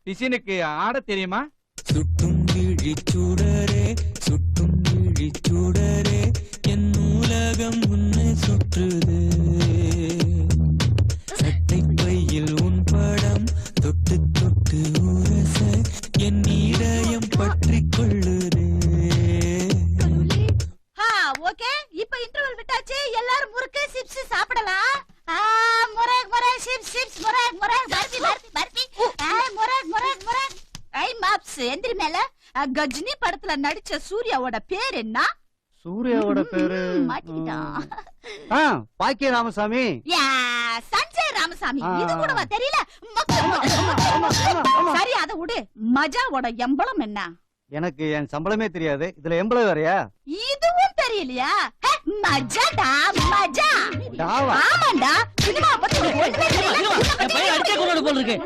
டிசைனுக்கு ஆட தெரியுமா? சுட்டும் விழி சூடரே சுட்டும் விழி சூடரே என் நூலகம் உன்னை சுற்றுது சட்டை பையில் உன் படம் தொட்டு தொட்டு உரச என் இதயம் பற்றி கொள்ளுதே. ஓகே, இப்ப இன்டர்வல் விட்டாச்சு. எல்லாரும் முறுக்கு சிப்ஸ் சாப்பிடலாம். முரக் முரக் சிப்ஸ் சிப்ஸ் முரக் முரக் பர்பி பர்பி பர்பி முரக் முரக் முரக். ஐ மாப்ஸ் எந்திரி மேல. கஜினி படத்துல நடிச்ச சூர்யாவோட பேர் என்ன? சூர்யாவோட பேரு மாட்டிக்கிட்டான். பாக்கிய ராமசாமி. சஞ்சய் ராமசாமி. இது கூடவா தெரியல? சரி, அதை விடு. மஜாவோட எம்பளம் என்ன? எனக்கு என் சம்பளமே தெரியாது, இதுல எம்பளம் வேறையா? இதுவும் தெரியலையா? மஜாடா மஜா. டாவா? ஆமாண்டா, சினிமா பத்தி ஒண்ணுமே தெரியல. என் பையன் அடிச்சே கொண்டு போல இருக்கு.